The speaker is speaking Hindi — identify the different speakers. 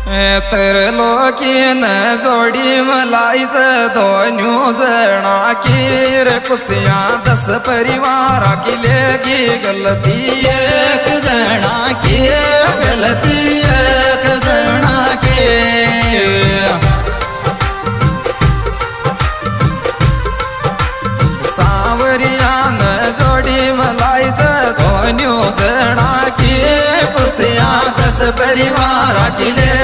Speaker 1: तर लोकीन जोडी मलाईच दोन्यू जणा कीर कुसिया 10 परिवारा किले की गलती
Speaker 2: एक जना की गलती एक जना के
Speaker 1: सावरियान जोडी मलाईच दोन्यू जणा की
Speaker 2: कुसिया 10 परिवारा किले